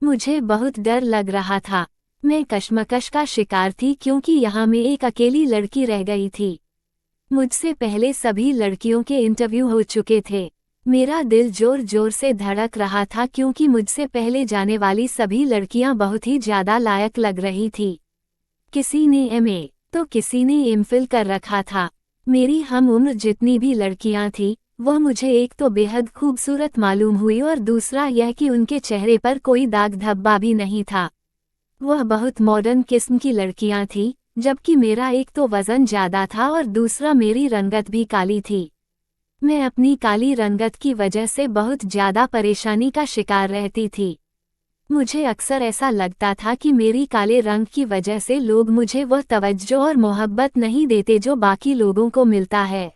मुझे बहुत डर लग रहा था। मैं कश्मकश का शिकार थी क्योंकि यहाँ मैं एक अकेली लड़की रह गई थी। मुझसे पहले सभी लड़कियों के इंटरव्यू हो चुके थे। मेरा दिल जोर जोर से धड़क रहा था क्योंकि मुझसे पहले जाने वाली सभी लड़कियां बहुत ही ज्यादा लायक लग रही थी। किसी ने एमए तो किसी ने एमफिल कर रखा था। मेरी हम उम्र जितनी भी लड़कियां थीं, वह मुझे एक तो बेहद खूबसूरत मालूम हुई और दूसरा यह कि उनके चेहरे पर कोई दाग धब्बा भी नहीं था। वह बहुत मॉडर्न किस्म की लड़कियां थीं, जबकि मेरा एक तो वजन ज्यादा था और दूसरा मेरी रंगत भी काली थी। मैं अपनी काली रंगत की वजह से बहुत ज्यादा परेशानी का शिकार रहती थी। मुझे अक्सर ऐसा लगता था कि मेरी काले रंग की वजह से लोग मुझे वह तवज्जो और मोहब्बत नहीं देते जो बाकी लोगों को मिलता है।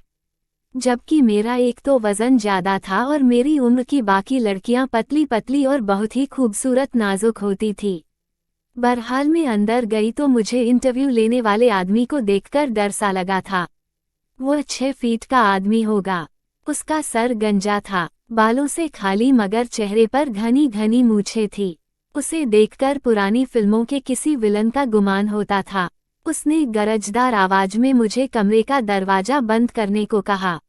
जबकि मेरा एक तो वजन ज्यादा था और मेरी उम्र की बाकी लड़कियां पतली पतली और बहुत ही खूबसूरत नाजुक होती थी। बहरहाल मैं अंदर गई तो मुझे इंटरव्यू लेने वाले आदमी को देखकर डर सा लगा था। वह 6 फीट का आदमी होगा। उसका सर गंजा था, बालों से खाली मगर चेहरे पर घनी घनी मूछें थी। उसे देखकर पुरानी फिल्मों के किसी विलन का गुमान होता था। उसने गरजदार आवाज में मुझे कमरे का दरवाजा बंद करने को कहा।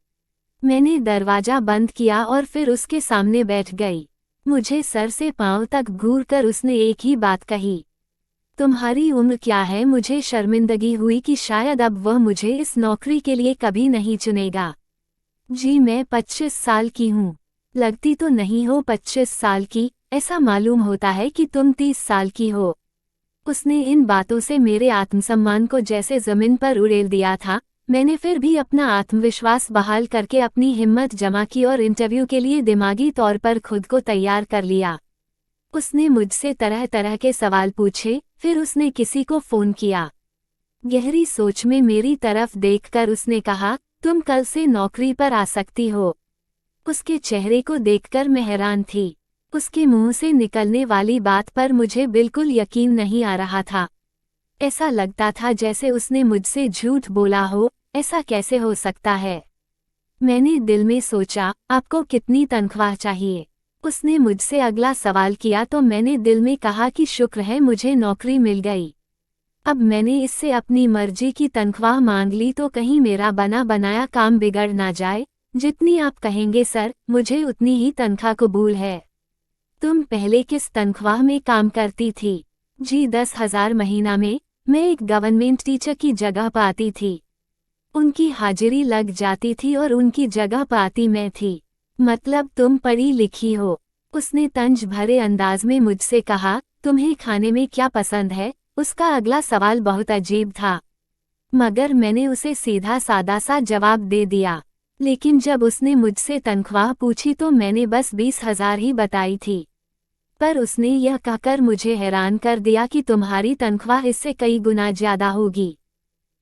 मैंने दरवाजा बंद किया और फिर उसके सामने बैठ गई। मुझे सर से पांव तक घूरकर उसने एक ही बात कही, तुम्हारी उम्र क्या है? मुझे शर्मिंदगी हुई कि शायद अब वह मुझे इस नौकरी के लिए कभी नहीं चुनेगा। जी मैं 25 साल की हूँ। लगती तो नहीं हो 25 साल की, ऐसा मालूम होता है कि तुम 30 साल की हो। उसने इन बातों से मेरे आत्मसम्मान को जैसे जमीन पर उड़ेल दिया था। मैंने फिर भी अपना आत्मविश्वास बहाल करके अपनी हिम्मत जमा की और इंटरव्यू के लिए दिमागी तौर पर खुद को तैयार कर लिया। उसने मुझसे तरह तरह के सवाल पूछे, फिर उसने किसी को फोन किया। गहरी सोच में मेरी तरफ देखकर उसने कहा, तुम कल से नौकरी पर आ सकती हो। उसके चेहरे को देखकर मैं हैरान थी। उसके मुंह से निकलने वाली बात पर मुझे बिल्कुल यकीन नहीं आ रहा था। ऐसा लगता था जैसे उसने मुझसे झूठ बोला हो। ऐसा कैसे हो सकता है? मैंने दिल में सोचा, आपको कितनी तनख्वाह चाहिए? उसने मुझसे अगला सवाल किया तो मैंने दिल में कहा कि शुक्र है मुझे नौकरी मिल गई। अब मैंने इससे अपनी मर्जी की तनख्वाह मांग ली तो कहीं मेरा बना बनाया काम बिगड़ ना जाए। जितनी आप कहेंगे सर, मुझे उतनी ही तनख्वाह कबूल है। तुम पहले किस तनख्वाह में काम करती थी? जी 10,000 महीना में। मैं एक गवर्नमेंट टीचर की जगह पर आती थी। उनकी हाजिरी लग जाती थी और उनकी जगह पर आती मैं थी। मतलब तुम पढ़ी लिखी हो? उसने तंज भरे अंदाज में मुझसे कहा, तुम्हें खाने में क्या पसंद है? उसका अगला सवाल बहुत अजीब था, मगर मैंने उसे सीधा सादा सा जवाब दे दिया। लेकिन जब उसने मुझसे तनख्वाह पूछी तो मैंने बस 20,000 ही बताई थी। पर उसने यह कहकर मुझे हैरान कर दिया कि तुम्हारी तनख्वाह इससे कई गुना ज्यादा होगी।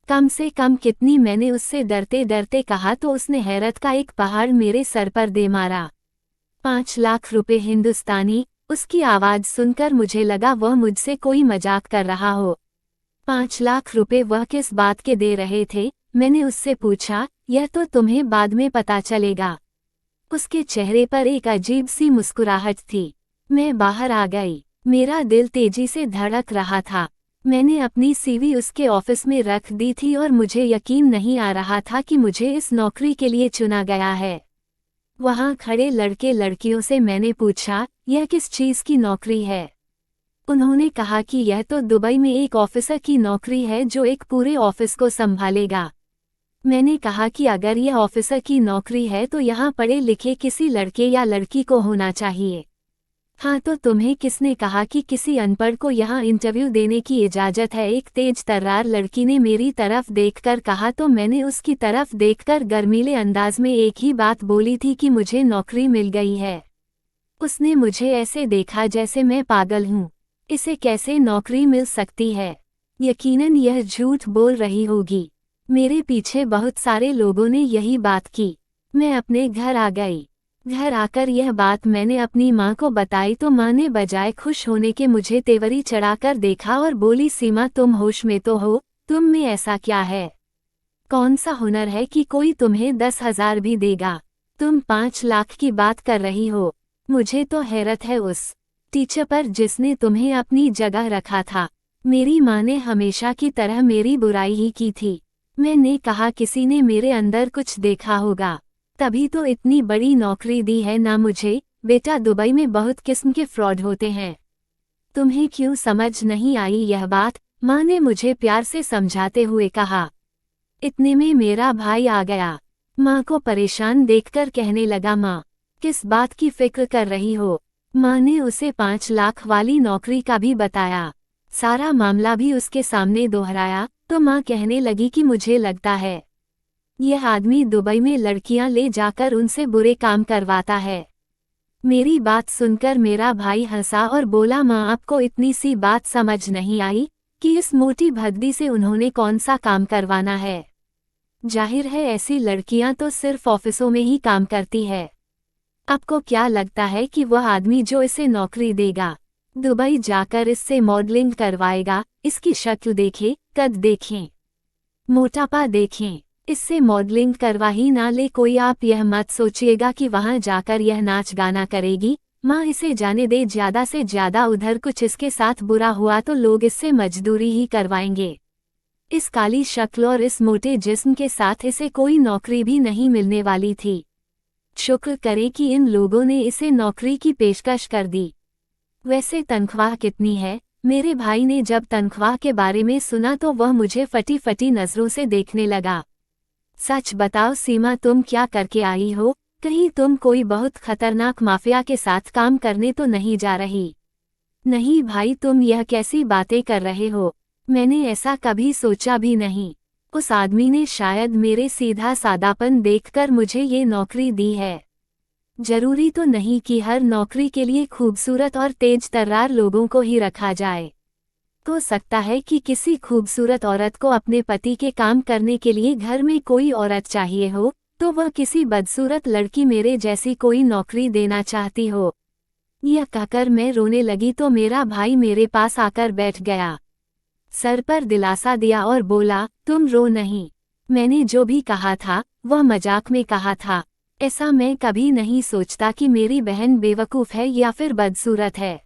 कम से कम कितनी? मैंने उससे डरते डरते कहा तो उसने हैरत का एक पहाड़ मेरे सर पर दे मारा। 5 लाख रुपए हिंदुस्तानी। उसकी आवाज सुनकर मुझे लगा वह मुझसे कोई मजाक कर रहा हो। 5 लाख रुपए वह किस बात के दे रहे थे? मैंने उससे पूछा। यह तो तुम्हें बाद में पता चलेगा। उसके चेहरे पर एक अजीब सी मुस्कुराहट थी। मैं बाहर आ गई। मेरा दिल तेजी से धड़क रहा था। मैंने अपनी सीवी उसके ऑफिस में रख दी थी और मुझे यकीन नहीं आ रहा था कि मुझे इस नौकरी के लिए चुना गया है। वहां खड़े लड़के लड़कियों से मैंने पूछा, यह किस चीज की नौकरी है? उन्होंने कहा कि यह तो दुबई में एक ऑफिसर की नौकरी है जो एक पूरे ऑफिस को संभालेगा। मैंने कहा कि अगर यह ऑफिसर की नौकरी है तो यहाँ पढ़े लिखे किसी लड़के या लड़की को होना चाहिए। हाँ तो तुम्हें किसने कहा कि किसी अनपढ़ को यहाँ इंटरव्यू देने की इजाज़त है? एक तेज तर्रार लड़की ने मेरी तरफ देखकर कहा तो मैंने उसकी तरफ देखकर गर्मीले अंदाज में एक ही बात बोली थी कि मुझे नौकरी मिल गई है। उसने मुझे ऐसे देखा जैसे मैं पागल हूँ। इसे कैसे नौकरी मिल सकती है? यकीनन यह झूठ बोल रही होगी। मेरे पीछे बहुत सारे लोगों ने यही बात की। मैं अपने घर आ गई। घर आकर यह बात मैंने अपनी माँ को बताई तो माँ ने बजाय खुश होने के मुझे तेवरी चढ़ाकर देखा और बोली, सीमा तुम होश में तो हो? तुम में ऐसा क्या है? कौन सा हुनर है कि कोई तुम्हें 10,000 भी देगा? तुम 5 लाख की बात कर रही हो। मुझे तो हैरत है उस टीचर पर जिसने तुम्हें अपनी जगह रखा था। मेरी माँ ने हमेशा की तरह मेरी बुराई ही की थी। मैंने कहा किसी ने मेरे अंदर कुछ देखा होगा, तभी तो इतनी बड़ी नौकरी दी है ना मुझे। बेटा, दुबई में बहुत किस्म के फ्रॉड होते हैं। तुम्हें क्यों समझ नहीं आई यह बात? माँ ने मुझे प्यार से समझाते हुए कहा। इतने में मेरा भाई आ गया। माँ को परेशान देखकर कहने लगा, माँ किस बात की फिक्र कर रही हो? माँ ने उसे 5 लाख वाली नौकरी का भी बताया, सारा मामला भी उसके सामने दोहराया। तो माँ कहने लगी कि मुझे लगता है यह आदमी दुबई में लड़कियां ले जाकर उनसे बुरे काम करवाता है। मेरी बात सुनकर मेरा भाई हंसा और बोला, माँ आपको इतनी सी बात समझ नहीं आई कि इस मोटी भद्दी से उन्होंने कौन सा काम करवाना है? जाहिर है ऐसी लड़कियां तो सिर्फ ऑफिसों में ही काम करती है। आपको क्या लगता है कि वह आदमी जो इसे नौकरी देगा, दुबई जाकर इससे मॉडलिंग करवाएगा? इसकी शक्ल देखें, कद देखें, मोटापा देखें, इससे मॉडलिंग करवा ही ना ले कोई। आप यह मत सोचिएगा कि वहां जाकर यह नाच गाना करेगी। माँ इसे जाने दे, ज्यादा से ज्यादा उधर कुछ इसके साथ बुरा हुआ तो लोग इससे मजदूरी ही करवाएंगे। इस काली शक्ल और इस मोटे जिस्म के साथ इसे कोई नौकरी भी नहीं मिलने वाली थी। शुक्र करें कि इन लोगों ने इसे नौकरी की पेशकश कर दी। वैसे तनख्वाह कितनी है? मेरे भाई ने जब तनख्वाह के बारे में सुना तो वह मुझे फटी फटी नजरों से देखने लगा। सच बताओ सीमा, तुम क्या करके आई हो? कहीं तुम कोई बहुत खतरनाक माफिया के साथ काम करने तो नहीं जा रही? नहीं भाई, तुम यह कैसी बातें कर रहे हो? मैंने ऐसा कभी सोचा भी नहीं। उस आदमी ने शायद मेरे सीधा सादापन देखकर मुझे ये नौकरी दी है। जरूरी तो नहीं कि हर नौकरी के लिए खूबसूरत और तेज तर्रार लोगों को ही रखा जाए। हो सकता है कि किसी खूबसूरत औरत को अपने पति के काम करने के लिए घर में कोई औरत चाहिए हो, तो वह किसी बदसूरत लड़की मेरे जैसी कोई नौकरी देना चाहती हो। यह कहकर मैं रोने लगी तो मेरा भाई मेरे पास आकर बैठ गया, सर पर दिलासा दिया और बोला, तुम रो नहीं। मैंने जो भी कहा था वह मजाक में कहा था। ऐसा मैं कभी नहीं सोचता कि मेरी बहन बेवकूफ़ है या फिर बदसूरत है।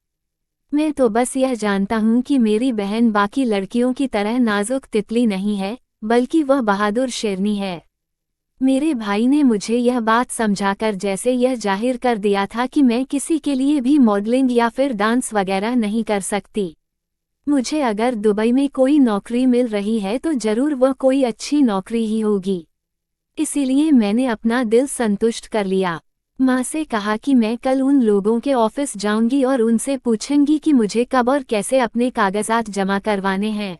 मैं तो बस यह जानता हूँ कि मेरी बहन बाकी लड़कियों की तरह नाजुक तितली नहीं है, बल्कि वह बहादुर शेरनी है। मेरे भाई ने मुझे यह बात समझाकर जैसे यह जाहिर कर दिया था कि मैं किसी के लिए भी मॉडलिंग या फिर डांस वगैरह नहीं कर सकती। मुझे अगर दुबई में कोई नौकरी मिल रही है तो जरूर वह कोई अच्छी नौकरी ही होगी। इसीलिए मैंने अपना दिल संतुष्ट कर लिया। माँ से कहा कि मैं कल उन लोगों के ऑफिस जाऊंगी और उनसे पूछूंगी कि मुझे कब और कैसे अपने कागजात जमा करवाने हैं,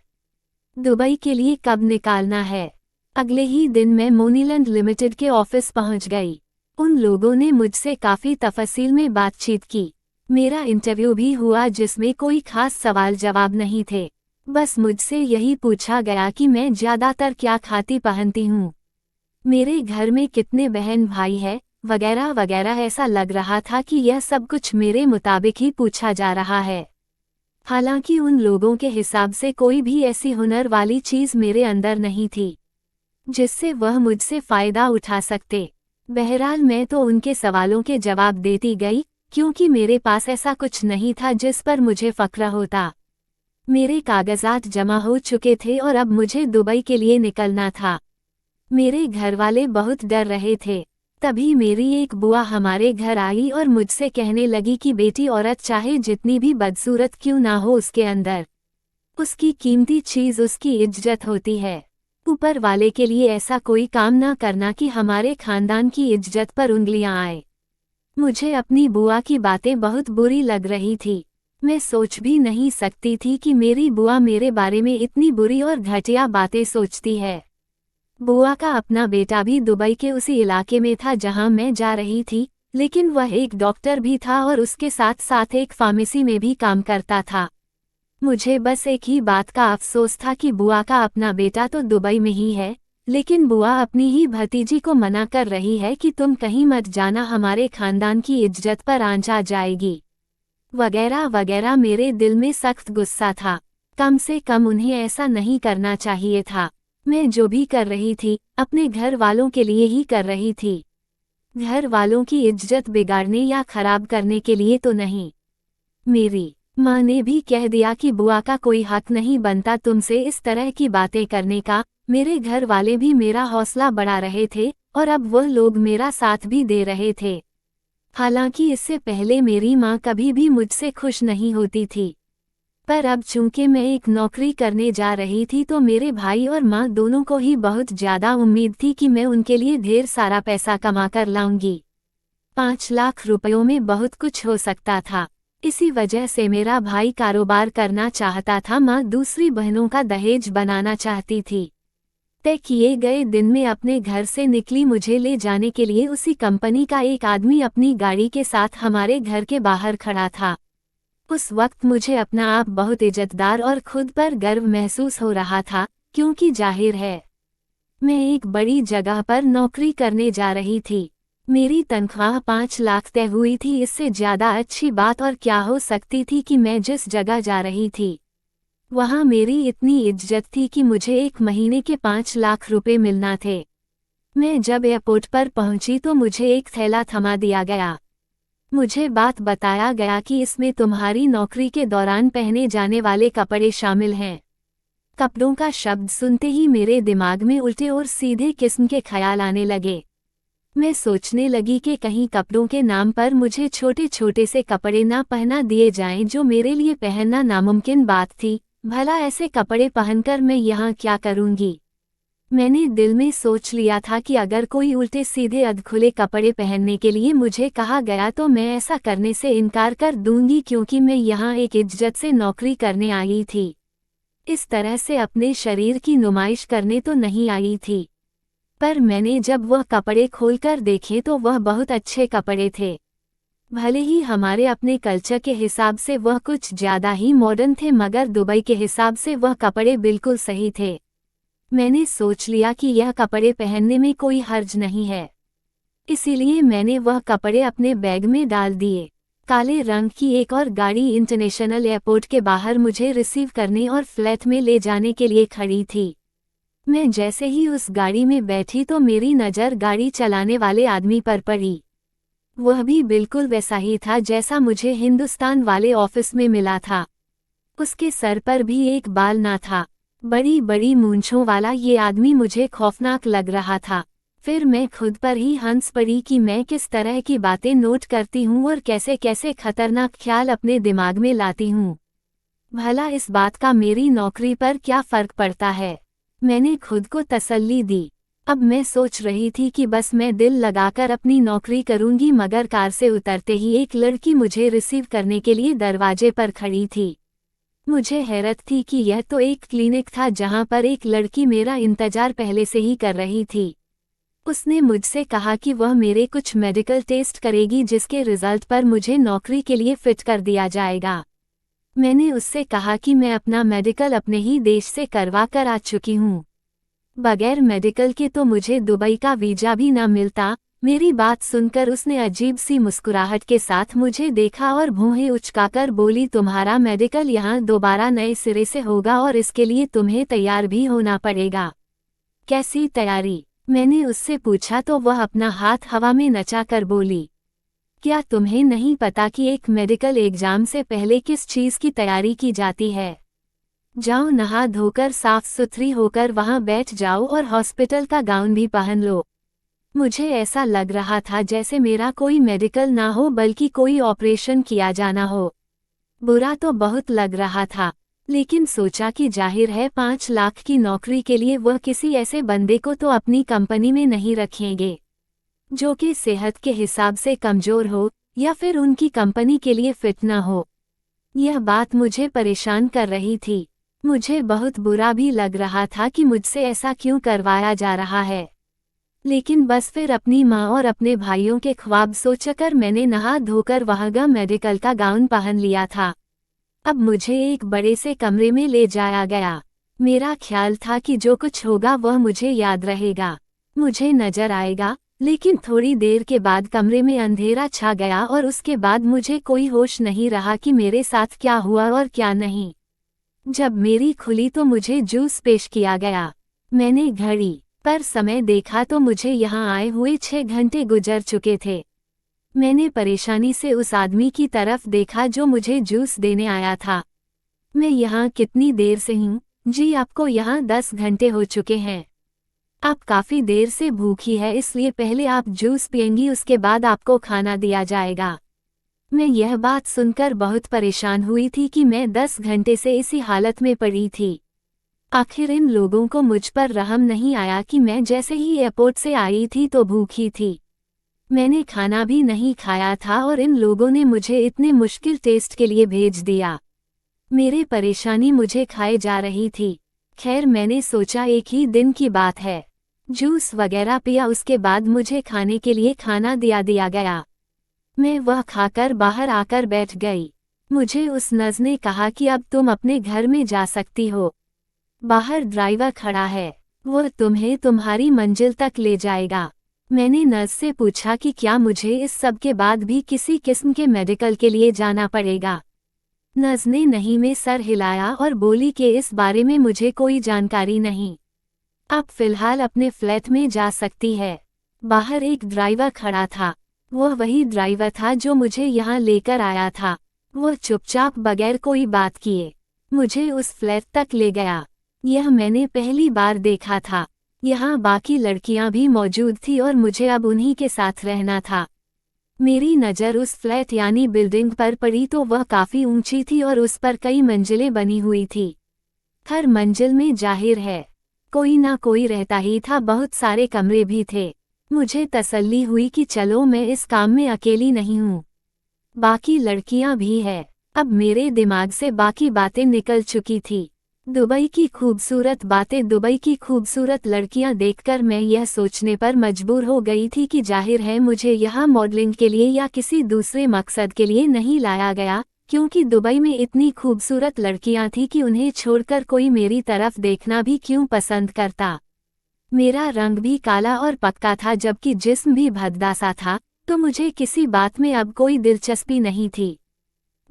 दुबई के लिए कब निकालना है। अगले ही दिन मैं मोनीलैंड लिमिटेड के ऑफिस पहुंच गई। उन लोगों ने मुझसे काफ़ी तफसील में बातचीत की। मेरा इंटरव्यू भी हुआ जिसमें कोई खास सवाल जवाब नहीं थे। बस मुझसे यही पूछा गया कि मैं ज़्यादातर क्या खाती पहनती हूँ, मेरे घर में कितने बहन भाई है, वगैरह वगैरह। ऐसा लग रहा था कि यह सब कुछ मेरे मुताबिक ही पूछा जा रहा है। हालांकि उन लोगों के हिसाब से कोई भी ऐसी हुनर वाली चीज़ मेरे अंदर नहीं थी जिससे वह मुझसे फ़ायदा उठा सकते। बहरहाल मैं तो उनके सवालों के जवाब देती गई, क्योंकि मेरे पास ऐसा कुछ नहीं था जिस पर मुझे फ़ख्र होता। मेरे कागजात जमा हो चुके थे और अब मुझे दुबई के लिए निकलना था। मेरे घर वाले बहुत डर रहे थे। तभी मेरी एक बुआ हमारे घर आई और मुझसे कहने लगी कि बेटी, औरत चाहे जितनी भी बदसूरत क्यों ना हो, उसके अंदर उसकी कीमती चीज़ उसकी इज्जत होती है। ऊपर वाले के लिए ऐसा कोई काम ना करना कि हमारे खानदान की इज्जत पर उंगलियां आए। मुझे अपनी बुआ की बातें बहुत बुरी लग रही थी। मैं सोच भी नहीं सकती थी कि मेरी बुआ मेरे बारे में इतनी बुरी और घटिया बातें सोचती है। बुआ का अपना बेटा भी दुबई के उसी इलाके में था जहां मैं जा रही थी, लेकिन वह एक डॉक्टर भी था और उसके साथ साथ एक फार्मेसी में भी काम करता था। मुझे बस एक ही बात का अफसोस था कि बुआ का अपना बेटा तो दुबई में ही है, लेकिन बुआ अपनी ही भतीजी को मना कर रही है कि तुम कहीं मत जाना, हमारे खानदान की इज्जत पर आंच आ जाएगी, वगैरह वगैरह। मेरे दिल में सख्त गुस्सा था। कम से कम उन्हें ऐसा नहीं करना चाहिए था। मैं जो भी कर रही थी अपने घर वालों के लिए ही कर रही थी, घर वालों की इज्जत बिगाड़ने या खराब करने के लिए तो नहीं। मेरी माँ ने भी कह दिया कि बुआ का कोई हक नहीं बनता तुमसे इस तरह की बातें करने का। मेरे घर वाले भी मेरा हौसला बढ़ा रहे थे और अब वह लोग मेरा साथ भी दे रहे थे। हालांकि इससे पहले मेरी माँ कभी भी मुझसे खुश नहीं होती थी, पर अब चूंकि मैं एक नौकरी करने जा रही थी तो मेरे भाई और माँ दोनों को ही बहुत ज़्यादा उम्मीद थी कि मैं उनके लिए ढेर सारा पैसा कमा कर लाऊंगी। 5 लाख रुपयों में बहुत कुछ हो सकता था। इसी वजह से मेरा भाई कारोबार करना चाहता था, माँ दूसरी बहनों का दहेज बनाना चाहती थी। तय किए गए दिन में अपने घर से निकली मुझे ले जाने के लिए उसी कंपनी का एक आदमी अपनी गाड़ी के साथ हमारे घर के बाहर खड़ा था। उस वक्त मुझे अपना आप बहुत इज्जतदार और खुद पर गर्व महसूस हो रहा था, क्योंकि जाहिर है मैं एक बड़ी जगह पर नौकरी करने जा रही थी। मेरी तनख्वाह 5 लाख तय हुई थी। इससे ज़्यादा अच्छी बात और क्या हो सकती थी कि मैं जिस जगह जा रही थी वहाँ मेरी इतनी इज्जत थी कि मुझे एक महीने के 5 लाख रुपए मिलना थे। मैं जब एयरपोर्ट पर पहुंची तो मुझे एक थैला थमा दिया गया। मुझे बात बताया गया कि इसमें तुम्हारी नौकरी के दौरान पहने जाने वाले कपड़े शामिल हैं। कपड़ों का शब्द सुनते ही मेरे दिमाग में उल्टे और सीधे किस्म के ख्याल आने लगे। मैं सोचने लगी कि कहीं कपड़ों के नाम पर मुझे छोटे छोटे से कपड़े ना पहना दिए जाएं जो मेरे लिए पहनना नामुमकिन बात थी। भला ऐसे कपड़े पहनकर मैं यहाँ क्या करूँगी? मैंने दिल में सोच लिया था कि अगर कोई उल्टे सीधे अधखुले कपड़े पहनने के लिए मुझे कहा गया तो मैं ऐसा करने से इनकार कर दूंगी, क्योंकि मैं यहाँ एक इज्जत से नौकरी करने आई थी। इस तरह से अपने शरीर की नुमाइश करने तो नहीं आई थी। पर मैंने जब वह कपड़े खोलकर देखे तो वह बहुत अच्छे कपड़े थे। भले ही हमारे अपने कल्चर के हिसाब से वह कुछ ज़्यादा ही मॉडर्न थे, मगर दुबई के हिसाब से वह कपड़े बिल्कुल सही थे। मैंने सोच लिया कि यह कपड़े पहनने में कोई हर्ज नहीं है, इसीलिए मैंने वह कपड़े अपने बैग में डाल दिए। काले रंग की एक और गाड़ी इंटरनेशनल एयरपोर्ट के बाहर मुझे रिसीव करने और फ्लैट में ले जाने के लिए खड़ी थी। मैं जैसे ही उस गाड़ी में बैठी तो मेरी नज़र गाड़ी चलाने वाले आदमी पर पड़ी। वह भी बिल्कुल वैसा ही था जैसा मुझे हिंदुस्तान वाले ऑफिस में मिला था। उसके सर पर भी एक बाल ना था। बड़ी बड़ी मूंछों वाला ये आदमी मुझे खौफनाक लग रहा था। फिर मैं खुद पर ही हंस पड़ी कि मैं किस तरह की बातें नोट करती हूँ और कैसे कैसे खतरनाक ख्याल अपने दिमाग में लाती हूँ। भला इस बात का मेरी नौकरी पर क्या फ़र्क पड़ता है? मैंने खुद को तसल्ली दी। अब मैं सोच रही थी कि बस मैं दिल लगाकर अपनी नौकरी करूंगी, मगर कार से उतरते ही एक लड़की मुझे रिसीव करने के लिए दरवाजे पर खड़ी थी। मुझे हैरत थी कि यह तो एक क्लिनिक था जहां पर एक लड़की मेरा इंतजार पहले से ही कर रही थी। उसने मुझसे कहा कि वह मेरे कुछ मेडिकल टेस्ट करेगी, जिसके रिजल्ट पर मुझे नौकरी के लिए फिट कर दिया जाएगा। मैंने उससे कहा कि मैं अपना मेडिकल अपने ही देश से करवा कर आ चुकी हूँ। बगैर मेडिकल के तो मुझे दुबई का वीजा भी ना मिलता। मेरी बात सुनकर उसने अजीब सी मुस्कुराहट के साथ मुझे देखा और भौहें उचकाकर बोली, तुम्हारा मेडिकल यहाँ दोबारा नए सिरे से होगा और इसके लिए तुम्हें तैयार भी होना पड़ेगा। कैसी तैयारी? मैंने उससे पूछा तो वह अपना हाथ हवा में नचाकर बोली, क्या तुम्हें नहीं पता कि एक मेडिकल एग्जाम से पहले किस चीज़ की तैयारी की जाती है? जाओ, नहा धोकर साफ सुथरी होकर वहां बैठ जाओ और हॉस्पिटल का गाउन भी पहन लो। मुझे ऐसा लग रहा था जैसे मेरा कोई मेडिकल ना हो बल्कि कोई ऑपरेशन किया जाना हो। बुरा तो बहुत लग रहा था, लेकिन सोचा कि जाहिर है 5 लाख की नौकरी के लिए वह किसी ऐसे बंदे को तो अपनी कंपनी में नहीं रखेंगे जो कि सेहत के हिसाब से कमज़ोर हो या फिर उनकी कंपनी के लिए फिट ना हो। यह बात मुझे परेशान कर रही थी। मुझे बहुत बुरा भी लग रहा था कि मुझसे ऐसा क्यों करवाया जा रहा है, लेकिन बस फिर अपनी माँ और अपने भाइयों के ख्वाब सोचकर मैंने नहा धोकर वहाँ मेडिकल का गाउन पहन लिया था। अब मुझे एक बड़े से कमरे में ले जाया गया। मेरा ख्याल था कि जो कुछ होगा वह मुझे याद रहेगा, मुझे नजर आएगा, लेकिन थोड़ी देर के बाद कमरे में अंधेरा छा गया और उसके बाद मुझे कोई होश नहीं रहा कि मेरे साथ क्या हुआ और क्या नहीं। जब मेरी खुली तो मुझे जूस पेश किया गया। मैंने घड़ी पर समय देखा तो मुझे यहाँ आए हुए 6 घंटे गुजर चुके थे। मैंने परेशानी से उस आदमी की तरफ देखा जो मुझे जूस देने आया था। मैं यहाँ कितनी देर से हूँ? जी आपको यहाँ 10 घंटे हो चुके हैं। आप काफ़ी देर से भूखी है, इसलिए पहले आप जूस पिएंगी, उसके बाद आपको खाना दिया जाएगा। मैं यह बात सुनकर बहुत परेशान हुई थी कि मैं 10 घंटे से इसी हालत में पड़ी थी। आखिर इन लोगों को मुझ पर रहम नहीं आया कि मैं जैसे ही एयरपोर्ट से आई थी तो भूखी थी। मैंने खाना भी नहीं खाया था और इन लोगों ने मुझे इतने मुश्किल टेस्ट के लिए भेज दिया। मेरी परेशानी मुझे खाए जा रही थी। खैर मैंने सोचा एक ही दिन की बात है। जूस वगैरह पिया, उसके बाद मुझे खाने के लिए खाना दिया गया। मैं वह खाकर बाहर आकर बैठ गई। मुझे उस नर्स ने कहा कि अब तुम अपने घर में जा सकती हो। बाहर ड्राइवर खड़ा है, वो तुम्हें तुम्हारी मंजिल तक ले जाएगा। मैंने नर्स से पूछा कि क्या मुझे इस सब के बाद भी किसी किस्म के मेडिकल के लिए जाना पड़ेगा। नर्स ने नहीं में सर हिलाया और बोली कि इस बारे में मुझे कोई जानकारी नहीं। आप फिलहाल अपने फ्लैट में जा सकती है। बाहर एक ड्राइवर खड़ा था। वह वही ड्राइवर था जो मुझे यहाँ लेकर आया था। वह चुपचाप बगैर कोई बात किए मुझे उस फ्लैट तक ले गया। यह मैंने पहली बार देखा था। यहाँ बाकी लड़कियां भी मौजूद थी और मुझे अब उन्हीं के साथ रहना था। मेरी नज़र उस फ्लैट यानी बिल्डिंग पर पड़ी तो वह काफ़ी ऊंची थी और उस पर कई मंजिलें बनी हुई थी। हर मंजिल में जाहिर है कोई ना कोई रहता ही था। बहुत सारे कमरे भी थे। मुझे तसल्ली हुई कि चलो मैं इस काम में अकेली नहीं हूँ, बाकी लड़कियां भी है। अब मेरे दिमाग से बाकी बातें निकल चुकी थी। दुबई की खूबसूरत बातें, दुबई की खूबसूरत लड़कियां देखकर मैं यह सोचने पर मजबूर हो गई थी कि जाहिर है मुझे यहाँ मॉडलिंग के लिए या किसी दूसरे मकसद के लिए नहीं लाया गया, क्योंकि दुबई में इतनी खूबसूरत लड़कियां थी कि उन्हें छोड़कर कोई मेरी तरफ देखना भी क्यों पसंद करता। मेरा रंग भी काला और पक्का था, जबकि जिस्म भी भद्दा सा था, तो मुझे किसी बात में अब कोई दिलचस्पी नहीं थी।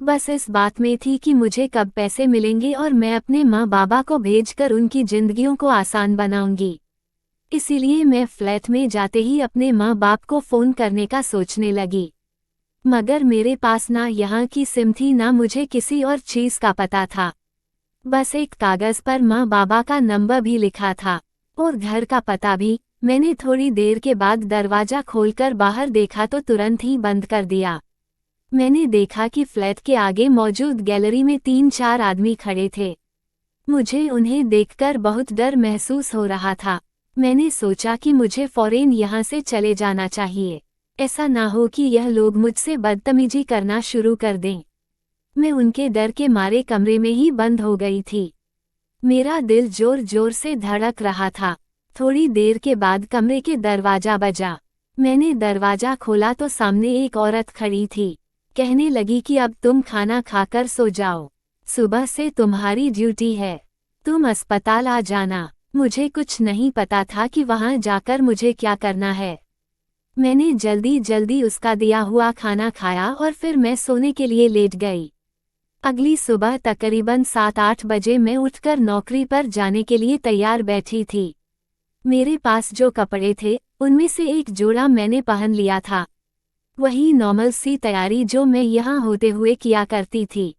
बस इस बात में थी कि मुझे कब पैसे मिलेंगे और मैं अपने माँ बाबा को भेजकर उनकी जिंदगियों को आसान बनाऊंगी। इसीलिए मैं फ्लैट में जाते ही अपने माँ बाप को फ़ोन करने का सोचने लगी। मगर मेरे पास ना यहाँ की सिम थी, ना मुझे किसी और चीज़ का पता था। बस एक कागज़ पर माँ बाबा का नंबर भी लिखा था और घर का पता भी। मैंने थोड़ी देर के बाद दरवाज़ा खोलकर बाहर देखा तो तुरंत ही बंद कर दिया। मैंने देखा कि फ्लैट के आगे मौजूद गैलरी में 3-4 आदमी खड़े थे। मुझे उन्हें देखकर बहुत डर महसूस हो रहा था। मैंने सोचा कि मुझे फौरन यहाँ से चले जाना चाहिए। ऐसा ना हो कि यह लोग मुझसे बदतमीजी करना शुरू कर दें। मैं उनके डर के मारे कमरे में ही बंद हो गई थी। मेरा दिल जोर जोर से धड़क रहा था। थोड़ी देर के बाद कमरे के दरवाज़ा बजा। मैंने दरवाज़ा खोला तो सामने एक औरत खड़ी थी। कहने लगी कि अब तुम खाना खाकर सो जाओ, सुबह से तुम्हारी ड्यूटी है, तुम अस्पताल आ जाना। मुझे कुछ नहीं पता था कि वहां जाकर मुझे क्या करना है। मैंने जल्दी जल्दी उसका दिया हुआ खाना खाया और फिर मैं सोने के लिए लेट गई। अगली सुबह तकरीबन 7-8 बजे मैं उठकर नौकरी पर जाने के लिए तैयार बैठी थी। मेरे पास जो कपड़े थे उनमें से एक जोड़ा मैंने पहन लिया था। वही नॉर्मल सी तैयारी जो मैं यहाँ होते हुए किया करती थी।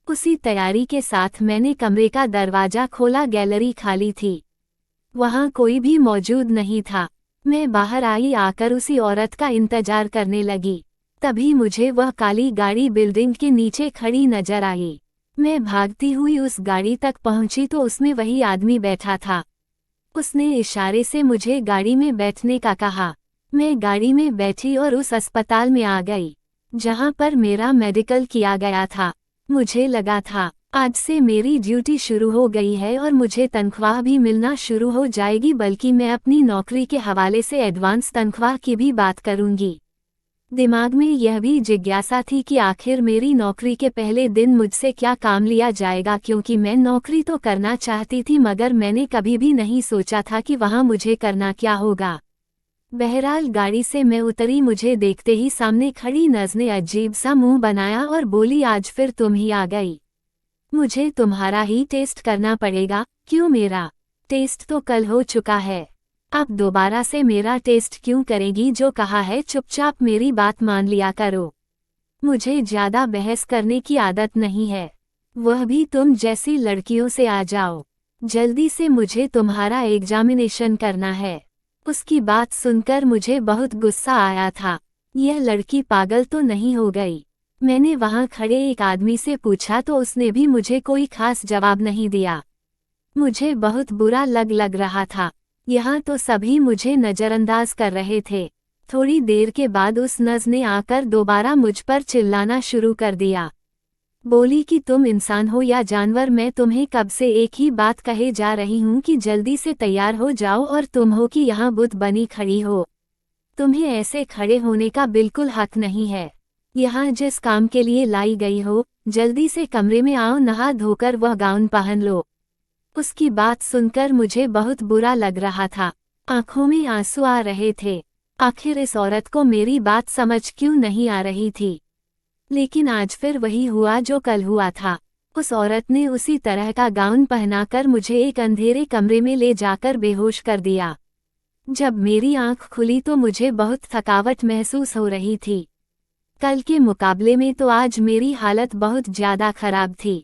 उसी तैयारी के साथ मैंने कमरे का दरवाज़ा खोला। गैलरी खाली थी, वहाँ कोई भी मौजूद नहीं था। मैं बाहर आई, आकर उसी औरत का इंतजार करने लगी। तभी मुझे वह काली गाड़ी बिल्डिंग के नीचे खड़ी नजर आई। मैं भागती हुई उस गाड़ी तक पहुंची तो उसमें वही आदमी बैठा था। उसने इशारे से मुझे गाड़ी में बैठने का कहा। मैं गाड़ी में बैठी और उस अस्पताल में आ गई जहां पर मेरा मेडिकल किया गया था। मुझे लगा था आज से मेरी ड्यूटी शुरू हो गई है और मुझे तनख्वाह भी मिलना शुरू हो जाएगी, बल्कि मैं अपनी नौकरी के हवाले से एडवांस तनख्वाह की भी बात करूंगी। दिमाग में यह भी जिज्ञासा थी कि आखिर मेरी नौकरी के पहले दिन मुझसे क्या काम लिया जाएगा, क्योंकि मैं नौकरी तो करना चाहती थी मगर मैंने कभी भी नहीं सोचा था कि वहां मुझे करना क्या होगा। बहरहाल गाड़ी से मैं उतरी। मुझे देखते ही सामने खड़ी नर्स ने अजीब सा मुंह बनाया और बोली, आज फिर तुम ही आ गई, मुझे तुम्हारा ही टेस्ट करना पड़ेगा। क्यों? मेरा टेस्ट तो कल हो चुका है, आप दोबारा से मेरा टेस्ट क्यों करेगी? जो कहा है चुपचाप मेरी बात मान लिया करो। मुझे ज्यादा बहस करने की आदत नहीं है, वह भी तुम जैसी लड़कियों से। आ जाओ जल्दी से, मुझे तुम्हारा एग्जामिनेशन करना है। उसकी बात सुनकर मुझे बहुत गुस्सा आया था। यह लड़की पागल तो नहीं हो गई? मैंने वहां खड़े एक आदमी से पूछा तो उसने भी मुझे कोई खास जवाब नहीं दिया। मुझे बहुत बुरा लग रहा था। यहाँ तो सभी मुझे नज़रअंदाज कर रहे थे। थोड़ी देर के बाद उस नज़ ने आकर दोबारा मुझ पर चिल्लाना शुरू कर दिया। बोली कि तुम इंसान हो या जानवर? मैं तुम्हें कब से एक ही बात कहे जा रही हूँ कि जल्दी से तैयार हो जाओ, और तुम हो कि यहाँ बुत बनी खड़ी हो। तुम्हें ऐसे खड़े होने का बिल्कुल हक नहीं है। यहाँ जिस काम के लिए लाई गई हो, जल्दी से कमरे में आओ, नहा धोकर वह गाउन पहन लो। उसकी बात सुनकर मुझे बहुत बुरा लग रहा था। आंखों में आंसू आ रहे थे। आखिर इस औरत को मेरी बात समझ क्यों नहीं आ रही थी? लेकिन आज फिर वही हुआ जो कल हुआ था। उस औरत ने उसी तरह का गाउन पहनाकर मुझे एक अंधेरे कमरे में ले जाकर बेहोश कर दिया। जब मेरी आंख खुली तो मुझे बहुत थकावट महसूस हो रही थी। कल के मुकाबले में तो आज मेरी हालत बहुत ज्यादा खराब थी।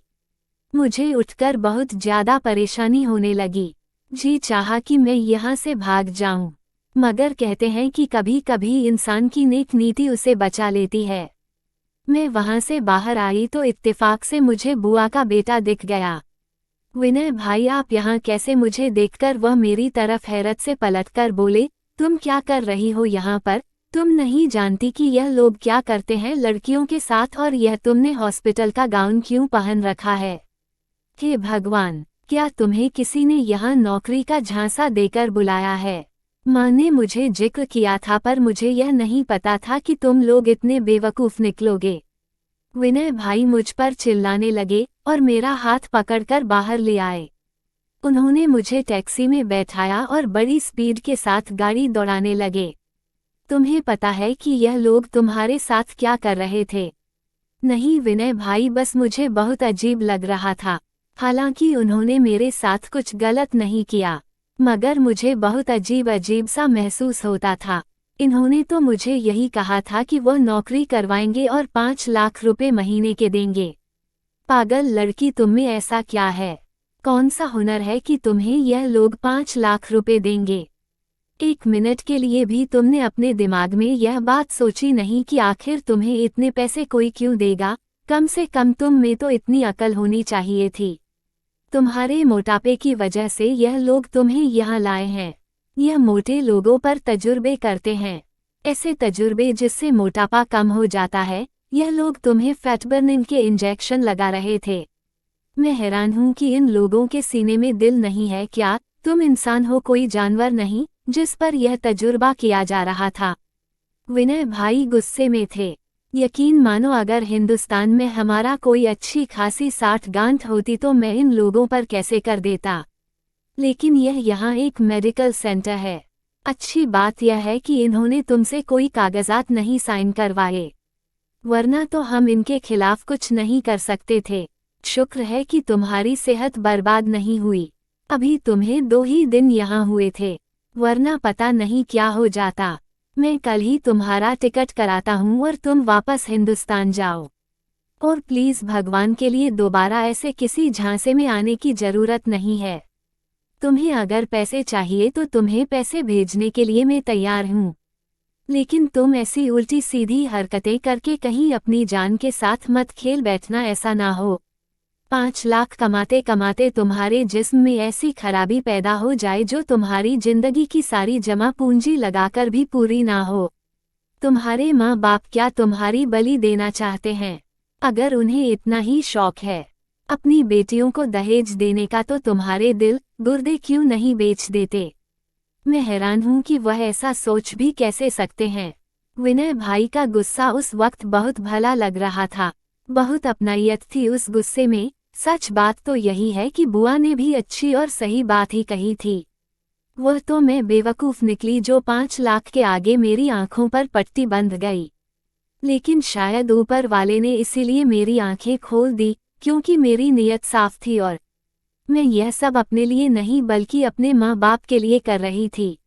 मुझे उठकर बहुत ज्यादा परेशानी होने लगी। जी चाहा कि मैं यहाँ से भाग जाऊं, मगर कहते हैं कि कभी कभी इंसान की नेक नीति उसे बचा लेती है। मैं वहां से बाहर आई तो इत्तेफाक से मुझे बुआ का बेटा दिख गया। विनय भाई, आप यहाँ कैसे? मुझे देखकर वह मेरी तरफ हैरत से पलटकर बोले, तुम क्या कर रही हो यहाँ पर? तुम नहीं जानती कि यह लोग क्या करते हैं लड़कियों के साथ? और यह तुमने हॉस्पिटल का गाउन क्यों पहन रखा है? हे भगवान, क्या तुम्हें किसी ने यहाँ नौकरी का झांसा देकर बुलाया है? माँ ने मुझे जिक्र किया था, पर मुझे यह नहीं पता था कि तुम लोग इतने बेवकूफ़ निकलोगे। विनय भाई मुझ पर चिल्लाने लगे और मेरा हाथ पकड़कर बाहर ले आए। उन्होंने मुझे टैक्सी में बैठाया और बड़ी स्पीड के साथ गाड़ी दौड़ाने लगे। तुम्हें पता है कि यह लोग तुम्हारे साथ क्या कर रहे थे? नहीं विनय भाई, बस मुझे बहुत अजीब लग रहा था। हालांकि उन्होंने मेरे साथ कुछ गलत नहीं किया, मगर मुझे बहुत अजीब सा महसूस होता था। इन्होंने तो मुझे यही कहा था कि वह नौकरी करवाएंगे और 5 लाख रुपए महीने के देंगे। पागल लड़की, तुम्हें ऐसा क्या है? कौन सा हुनर है कि तुम्हें यह लोग 5 लाख रुपए देंगे? एक मिनट के लिए भी तुमने अपने दिमाग में यह बात सोची नहीं कि आखिर तुम्हें इतने पैसे कोई क्यों देगा? कम से कम तुम में तो इतनी अकल होनी चाहिए थी। तुम्हारे मोटापे की वजह से यह लोग तुम्हें यहाँ लाए हैं। यह मोटे लोगों पर तजुर्बे करते हैं, ऐसे तजुर्बे जिससे मोटापा कम हो जाता है। यह लोग तुम्हें फैट बर्निंग के इंजेक्शन लगा रहे थे। मैं हैरान हूँ कि इन लोगों के सीने में दिल नहीं है क्या? तुम इंसान हो, कोई जानवर नहीं, जिस पर यह तजुर्बा किया जा रहा था। विनय भाई गुस्से में थे। यकीन मानो, अगर हिंदुस्तान में हमारा कोई अच्छी खासी 60 गांठ होती तो मैं इन लोगों पर कैसे कर देता। लेकिन यह यहाँ एक मेडिकल सेंटर है। अच्छी बात यह है कि इन्होंने तुमसे कोई कागजात नहीं साइन करवाए, वरना तो हम इनके खिलाफ कुछ नहीं कर सकते थे। शुक्र है कि तुम्हारी सेहत बर्बाद नहीं हुई। अभी तुम्हें 2 ही दिन यहाँ हुए थे, वरना पता नहीं क्या हो जाता। मैं कल ही तुम्हारा टिकट कराता हूँ और तुम वापस हिंदुस्तान जाओ। और प्लीज़ भगवान के लिए दोबारा ऐसे किसी झांसे में आने की ज़रूरत नहीं है। तुम्हें अगर पैसे चाहिए तो तुम्हें पैसे भेजने के लिए मैं तैयार हूँ, लेकिन तुम ऐसी उल्टी सीधी हरकतें करके कहीं अपनी जान के साथ मत खेल बैठना, ऐसा ना हो 5 लाख कमाते कमाते तुम्हारे जिस्म में ऐसी खराबी पैदा हो जाए जो तुम्हारी जिंदगी की सारी जमा पूंजी लगाकर भी पूरी ना हो। तुम्हारे माँ बाप क्या तुम्हारी बलि देना चाहते हैं? अगर उन्हें इतना ही शौक है अपनी बेटियों को दहेज देने का, तो तुम्हारे दिल गुर्दे क्यों नहीं बेच देते? मैं हैरान हूँ कि वह ऐसा सोच भी कैसे सकते हैं। विनय भाई का गुस्सा उस वक्त बहुत भला लग रहा था, बहुत अपनायत थी उस गुस्से में। सच बात तो यही है कि बुआ ने भी अच्छी और सही बात ही कही थी। वह तो मैं बेवकूफ़ निकली जो 5 लाख के आगे मेरी आंखों पर पट्टी बंध गई। लेकिन शायद ऊपर वाले ने इसीलिए मेरी आंखें खोल दी, क्योंकि मेरी नीयत साफ थी और मैं यह सब अपने लिए नहीं बल्कि अपने माँ बाप के लिए कर रही थी।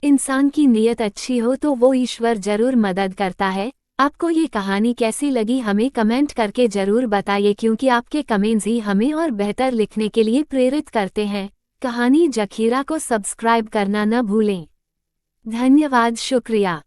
इंसान की नीयत अच्छी हो तो वो ईश्वर जरूर मदद करता है। आपको ये कहानी कैसी लगी हमें कमेंट करके जरूर बताइए, क्योंकि आपके कमेंट्स ही हमें और बेहतर लिखने के लिए प्रेरित करते हैं। कहानी जखीरा को सब्सक्राइब करना न भूलें। धन्यवाद, शुक्रिया।